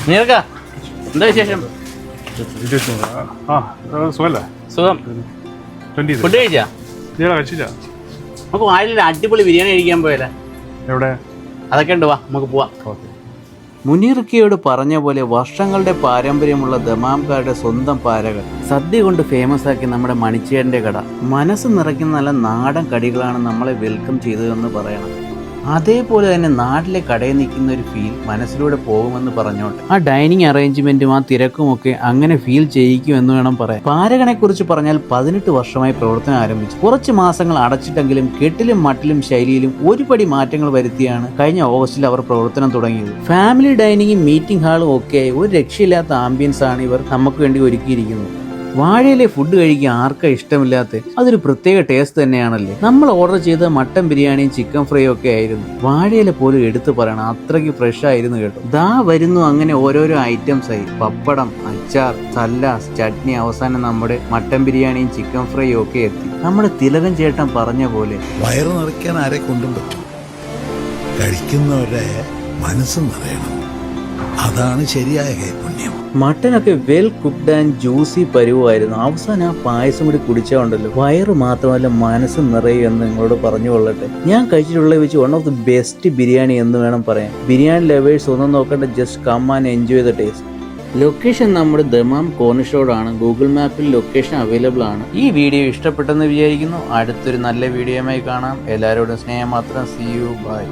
നീർക്ക എന്താ വിശേഷം? സുഖല്ലേ? സുഖം. ഫുഡ് കഴിച്ചാ? കഴിച്ചില്ല. നമുക്ക് വാഴയിൽ അടിപൊളി ബിരിയാണി കഴിക്കാൻ പോയല്ലേ? എവിടെ? അതൊക്കെ ഉണ്ട്, വാ നമുക്ക് പോവാം. മുനീർക്കയോട് പറഞ്ഞ പോലെ വർഷങ്ങളുടെ പാരമ്പര്യമുള്ള ദമാംകാരുടെ സ്വന്തം പാരകൾ സദ്യ കൊണ്ട് ഫേമസ് ആക്കി നമ്മുടെ മണിച്ചേട്ടൻ്റെ കട. മനസ്സ് നിറയ്ക്കുന്ന നല്ല നാടൻ കടികളാണ് നമ്മളെ വെൽക്കം ചെയ്തതെന്ന് പറയണം. അതേപോലെ തന്നെ നാട്ടിലെ കടയിൽ നിൽക്കുന്ന ഒരു ഫീൽ മനസ്സിലൂടെ പോകുമെന്ന് പറഞ്ഞോട്ടെ. ആ ഡൈനിങ് അറേഞ്ച്മെന്റും ആ തിരക്കുമൊക്കെ അങ്ങനെ ഫീൽ ചെയ്യിക്കുമെന്ന് വേണം പറയാൻ. പാരകനെ കുറിച്ച് പറഞ്ഞാൽ 18 വർഷമായി പ്രവർത്തനം ആരംഭിച്ചു. കുറച്ച് മാസങ്ങൾ അടച്ചിട്ടെങ്കിലും കെട്ടിലും മട്ടിലും ശൈലിയിലും ഒരുപടി മാറ്റങ്ങൾ വരുത്തിയാണ് കഴിഞ്ഞ ഓഗസ്റ്റിൽ അവർ പ്രവർത്തനം തുടങ്ങിയത്. ഫാമിലി ഡൈനിങ്ങും മീറ്റിംഗ് ഹാളും ഒക്കെ ഒരു രക്ഷയില്ലാത്ത ആംബിയൻസ് ആണ് ഇവർ നമുക്ക് വേണ്ടി ഒരുക്കിയിരിക്കുന്നത്. വാഴയിലെ ഫുഡ് കഴിക്കാൻ ആർക്കാ ഇഷ്ടമില്ലാത്ത? അതൊരു പ്രത്യേക ടേസ്റ്റ് തന്നെയാണല്ലേ. നമ്മൾ ഓർഡർ ചെയ്ത മട്ടൻ ബിരിയാണിയും ചിക്കൻ ഫ്രൈയും ഒക്കെ ആയിരുന്നു. വാഴയില പോലും എടുത്തു പറയണം, അത്രയ്ക്ക് ഫ്രഷ് ആയിരുന്നു കേട്ടോ. ദാ വരുന്നു അങ്ങനെ ഓരോരോ ഐറ്റംസ് ആയി. പപ്പടം, അച്ചാർ, സല്ലാസ്, ചട്നി, അവസാനം നമ്മുടെ മട്ടൻ ബിരിയാണിയും ചിക്കൻ ഫ്രൈയും ഒക്കെ എത്തി. നമ്മുടെ തിലകൻ ചേട്ടൻ പറഞ്ഞ പോലെ വയറ് നിറയ്ക്കാൻ ആരെ കൊണ്ടും പറ്റും, കഴിക്കുന്നവരുടെ മനസ്സ് നിറയണം. അതാണ് ശരിയായ കൈപുണ്യം. മട്ടനൊക്കെ വെൽ കുക്ക്ഡ് ആൻഡ് ജ്യൂസി പരുവായിരുന്നു. അവസാനം ആ പായസം കൂടി കുടിച്ചാണ്ടല്ലോ വയറ് മാത്രമല്ല മനസ്സ് നിറയും എന്ന് നിങ്ങളോട് പറഞ്ഞു കൊള്ളട്ടെ. ഞാൻ കഴിച്ചിട്ടുള്ള വെച്ച് one of the best biryani എന്ന് വേണം പറയാൻ. ബിരിയാണി ലവേഴ്സ് ഒന്നും നോക്കണ്ട, just come and enjoy the taste. Location നമ്മുടെ ദമാം കോർണിഷ് റോഡാണ്. ഗൂഗിൾ മാപ്പിൽ ലൊക്കേഷൻ അവൈലബിൾ ആണ്. ഈ വീഡിയോ ഇഷ്ടപ്പെട്ടെന്ന് വിചാരിക്കുന്നു. അടുത്തൊരു നല്ല വീഡിയോയുമായി കാണാം. എല്ലാവരോടും സ്നേഹം മാത്രം. See you, by.